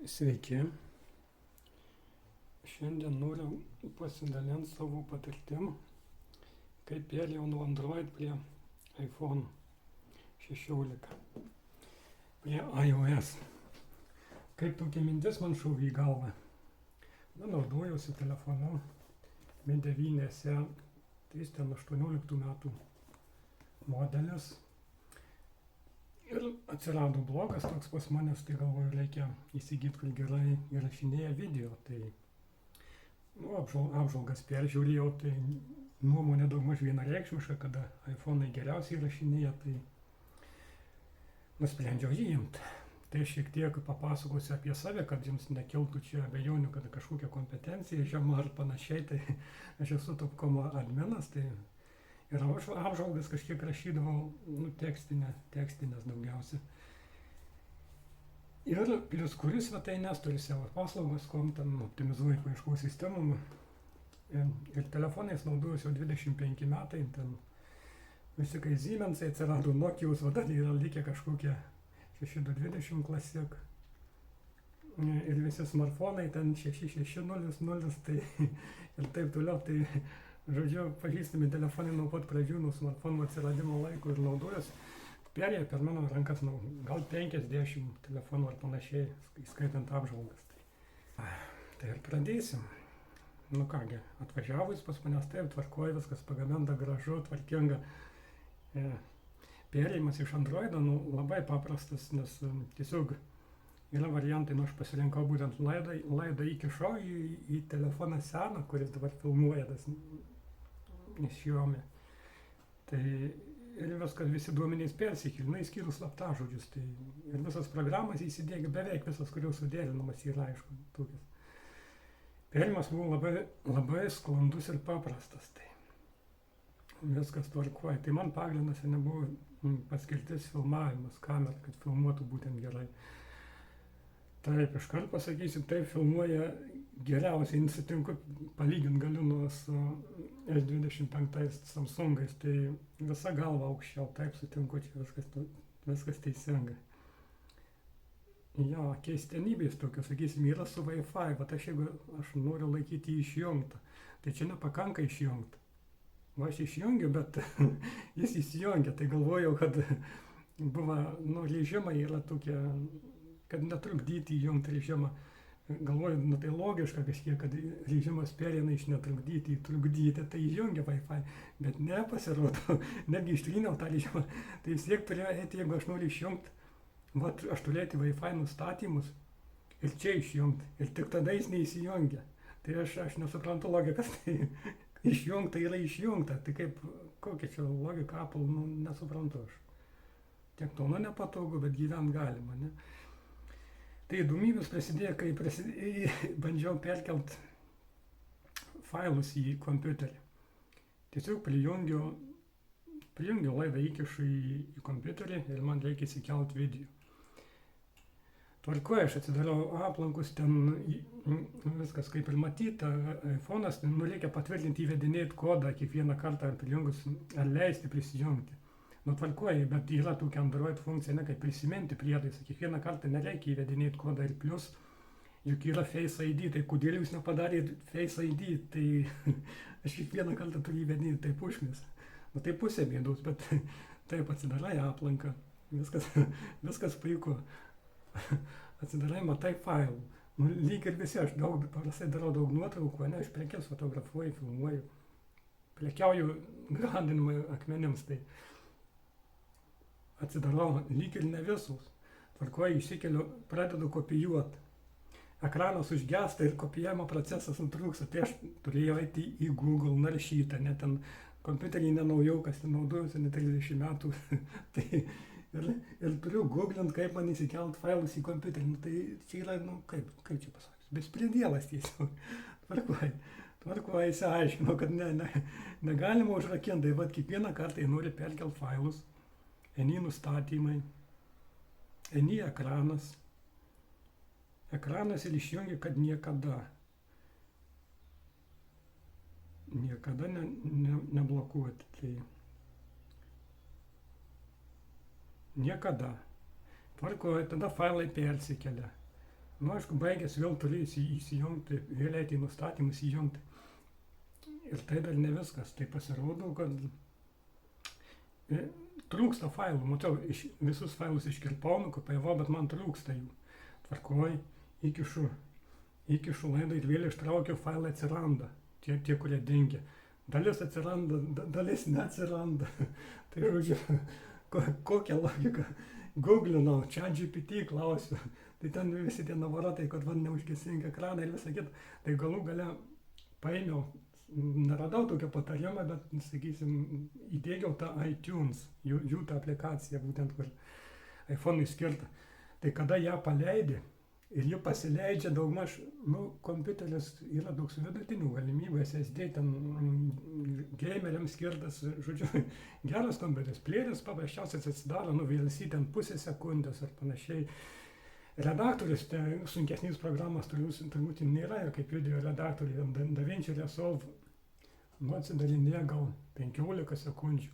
Sveiki. Šiandien noriu pasidalinti savo patirtim, kaip perėjau nuo Android prie iPhone 16, prie iOS. Kaip tokia mintis man šovė į galvą. Naudojausi telefonu Mi 9, tai ten 18 metų modelis. Ir atsirado blogas toks pas manęs, tai galvoju, reikia įsigyti, kur gerai įrašinėja video. Tai apžvalgas peržiūrėjau, tai nuomonė daugmaž vienareikšmiška, kada iPhone'ai geriausiai įrašinėja, tai nusprendžiau jį imti. Tai šiek tiek papasakosiu apie save, kad jums nekiltų čia abejonių, kad kažkokia kompetencija žema ar panašiai. Tai aš esu Topkomo adminas, tai ir apžvalgas kažkiek rašydavau, tekstinės daugiausia. Ir plius kuris svetainės turi savo paslaugas, kuom ten optimizuoju paieškos sistemom. Ir telefonais naudojusi jau 25 metai, ten visi kai Siemensai atsirado, Nokijos, va dar yra likę kažkokie 6220 Classic. Ir visi smartfonai ten 6600, tai ir taip toliau, tai žodžiu, pažįstami telefonai nuo pat pradžių, nuo smartfonų atsiradimo laiko ir naudojas. Perėjo per mano rankas gal 50 telefonų ar panašiai, įskaitant apžvalgas. Tai ir pradėsim. Nu kągi, atvažiavus pas manęs taip, tvarkoja, viskas pagaminta, gražu, tvarkinga. Perėjimas iš Androido labai paprastas, nes tiesiog yra variantai, aš pasirinkau būtent laidą įkišau į telefoną seną, kuris dabar filmuoja tas Xiaomi. Tai ir viskas, visi duomenys persikėlina, išskyrus slaptažodžius. Tai ir visas programas įsidėgia, beveik visas, kurios sudėlinamas yra, aišku, tokias. Perėjimas buvo labai sklandus ir paprastas. Tai viskas tvarkoja. Tai man pagrindas nebuvo paskirtis filmavimas, kamera, kad filmuotų būtent gerai. Taip, iškart pasakysiu, taip filmuoja geriausiai, nesutinku, palyginti galiu su S25 Samsungais, tai visa galva aukščiau, taip sutinku, čia viskas teisingai. Jo, keistenybės tokios, sakysim, yra su Wi-Fi, bet jeigu aš noriu laikyti jį išjungtą, tai čia nepakanka išjungti. Va, aš išjungiu, bet jis įsijungia, tai galvojau, kad buvo, režimai yra tokie, kad netrukdyti įjungti režimą. Galvoju, tai logiška kažkiek, kad režimas perėna iš netrukdyti į trukdyti, tai įjungia Wi-Fi, bet nepasirodo, netgi ištryniau tą režimą, tai vis tiek turėjo eiti, jeigu aš noriu išjungti, aš turėti Wi-Fi nustatymus ir čia išjungti, ir tik tada jis neįsijungia. Tai aš nesuprantu logikas, tai išjungta yra išjungta, tai kaip, kokia čia logika Apple, nesuprantu aš. Tiek to nepatogu, bet gyvent galima, ne? Tai įdomybės prasidėjo, kai bandžiau perkelt failus į kompiuterį. Tiesiog prijungiu laidą, įkišu į kompiuterį ir man reikia įsikelti video. Tvarkoju, aš atsidariau aplankus, ten viskas kaip ir matyta, iPhone'as, reikia patvirtinti, įvedinėti kodą kiekvieną kartą ar prijungus, ar leisti prisijungti. Tvarkoju, bet yra tokia Android funkcija, kaip prisiminti prietaisą. Kiekvieną kartą nereikia įvedinėti kodą ir plius, juk yra Face ID, tai kodėl jūs nepadarėte Face ID, tai aš kiekvieną kartą turiu įvedinėti, tai pušknis. Tai pusė bėdos, bet taip atsidarai aplanką, viskas puiku. Atsidarai, matai failų. Lyg ir visi, aš paprastai darau daug nuotraukų, aš prekes fotografuoju, filmuoju, prekiauju grandinimui akmenims, tai atsidarau, lyg ir ne visus. Tvarkoju, išsikeliu, pradedu kopijuoti. Ekranas užgesta ir kopijavimo procesas nutrūksta. Tai aš turėjau eiti į Google naršytą, net ten kompiuterį nenaujokas, ten naudojusi ne 30 metų. ir turiu googlinti, kaip man įsikelt failus į kompiuterį. Tai čia yra, kaip čia pasakysiu, bespridėlas tiesiog. Tvarkoju, įsiaiškinau, kad negalima užrakinti. Tai kiekvieną kartą nori perkelti failus. Eini nustatymai, eini ekranas ir išjungi, kad niekada neblokuoti. Tai niekada. Tvarkoju, tada failai persikelia. Nu, aišku, baigęs vėl turi įsijungti, vėl eiti į nustatymus įjungti. Ir tai dar ne viskas. Tai pasirodo, kad trūksta failų. Matau, visus failus iškirpau, nukopijavau, bet man trūksta jų. Tvarkoju, įkišu laidą ir vėl ištraukiu, failai atsiranda. Tie, kurie dingia. Dalis atsiranda, dalis neatsiranda. Tai žodžiu, kokią logiką. Googlinau, ChatGPT klausiu. Tai ten visi tie navaratai, kad van neužgesink ekraną ir visą kitą. Tai galų gale paėmiau, neradau tokio patarimą, bet, sakysim, įdėgiau tą iTunes, jų tą aplikaciją, būtent kur iPhone'ui skirta. Tai kada ją paleidė ir ji pasileidžia daugmaž, kompiuteris yra daug su vidutinių galimybių, SSD ten gameriams skirtas, žodžiu, geras kompiuteris, plėris paprasčiausiai atsidaro, VLC ten pusę sekundės ar panašiai. Redaktorius, sunkesnės programos turbūt nėra, ir kaip video redaktoriai, DaVinci Resolve, atsidarinėja gal 15 sekundžių.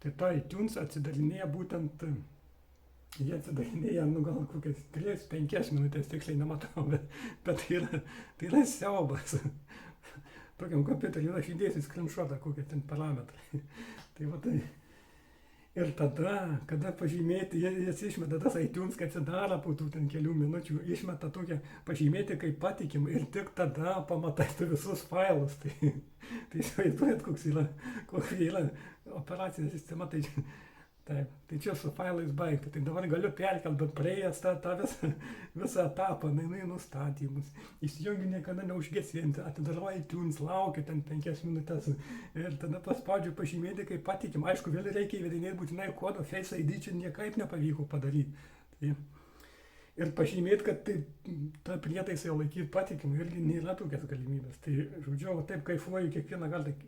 Tai ta iTunes atsidarinėja būtent, jie atsidarinėja, gal kokias 3-5 minutės, tiksliai nematau, bet tai yra siaubas. Tokiam kompiuteriu aš įdėsiu screenshotą, kokie ten parametrai. Tai va tai. Ir tada, kada pažymėti, jis išmeta tas iTunes, kad atsidaro po tų ten kelių minučių, išmeta tokią pažymėti kaip patikimą ir tik tada pamatai tu visus failus. Tai įsivaizduojat, kokia yra operacinė sistema. Tai čia su failais baigta. Tai dabar galiu perkelti, bet praėjęs tą visą etapą, į nustatymus. Įsijungiu niekada neužgesinti, atidarau iTunes, laukiu ten 5 minutės ir tada paspaudžiu pažymėti kaip patikim. Aišku, vėl reikia įvedinėti būtinai kodą, Face ID čia niekaip nepavyko padaryti. Ir pažymėti, kad tą prietaisą jau laikyti patikimu, irgi nėra tokias galimybės. Tai, žodžiu, taip kaifuoju kiekvieną kartą.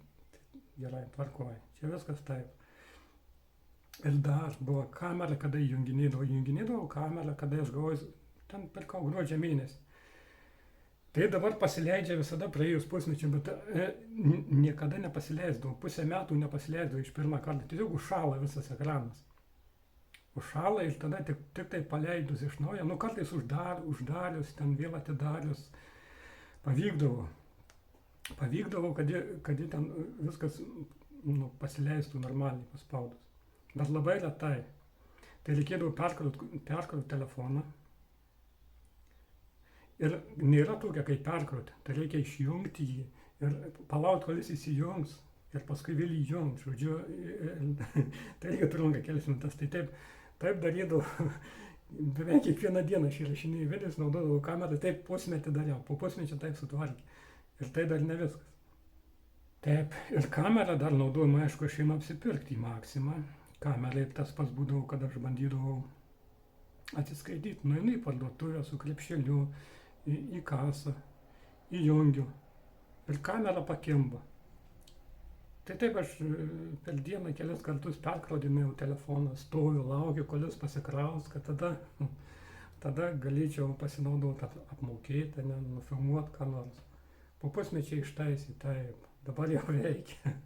Gerai, tvarkoju. Čia viskas taip. Ir dar buvo kamera, kada įjunginėdavau kamerą, kada aš galvoju, ten pirkau gruodžio mėnesį. Tai dabar pasileidžia visada praėjus pusmečiu, bet niekada nepasileisdavau, pusę metų nepasileisdavau iš pirmą kartą, tiesiog užšąla visas ekranas. Užšąla ir tada tik tai paleidus iš naujo, kartais uždarius, ten vėl atidarius, pavykdavo, kad ten viskas pasileistų normaliai paspaudus. Bet labai retai. Tai reikėdavo perkrauti telefoną. Ir nėra tokia, kaip perkrauti. Tai reikia išjungti jį ir palaukti, kol jis įsijungs. Ir paskui vėl įjungti. Žodžiu, tai reikia trunka kelias minutės. Tai taip darydavau. Beveik kiekvieną dieną aš įrašinėjau videos, naudodavau kamerą. Taip pusmetį dariau. Po pusmečio taip sutvarkė. Ir tai dar ne viskas. Taip. Ir kamerą dar naudojama, aišku, aš einu apsipirkti į Maksimą. Kamerai tas pats būdavo, kad aš bandydavau atsiskaityti. Nueinu į parduotuvę su krepšeliu, į kasą, įjungiu ir kamera pakimba. Tai taip aš per dieną kelias kartus perkraudinėjau telefoną, stoviu, laukiu, kol jis pasikraus, kad tada galėčiau pasinaudoti, apmokėti, nufilmuoti ką nors. Po pusmečio ištaisyti, taip, dabar jau reikia.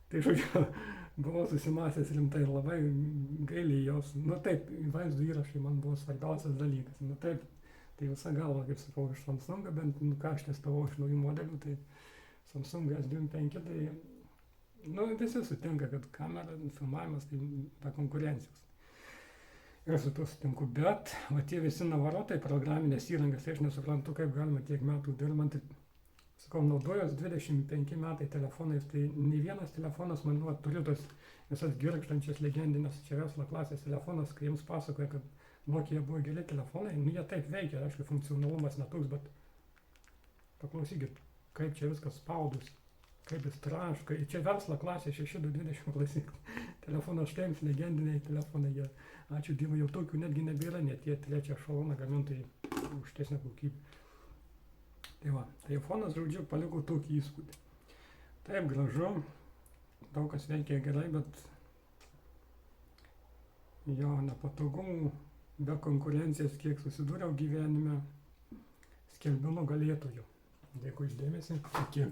Tai žodžiu, buvau susimąstęs rimtai ir labai gailiai jos. Taip, vaizdo įrašai man buvo svarbiausias dalykas. Taip, tai visa galva, kaip sakau, iš Samsung, bent ką aš testavau iš naujų modelių, tai Samsung S25, tai visi sutinka, kad kamera, filmavimas, tai be konkurencijos. Ir su tuo sutinku, bet tie visi navarotai, programinės įrangas, tai aš nesuprantu, kaip galima tiek metų dirbant. Sakau, naudojos 25 metai telefonais, tai nei vienas telefonas man turiu tos visas girgždančias legendinės čia verslo klasės telefonas, kai jums pasakoja, kad Nokia buvo geri telefonai, jie taip veikia, aišku, funkcionalumas netoks, bet paklausykit, kaip čia viskas spaudus, kaip jis traška, čia verslo klasė 6220 klasik, telefonas štai jums legendiniai telefonai, ačiū Dievui, jau tokių netgi nebėra, net tie trečią šaloną gamintojai aukštesnė kokybė. Tai va, tai iPhone'as, žodžiu, paliko tokį įspūdį. Taip, gražu, daug kas veikia gerai, bet jo nepatogumų, be konkurencijos, kiek susidūriau gyvenime, skelbimo galėtojų. Dėkui už dėmesį, iki.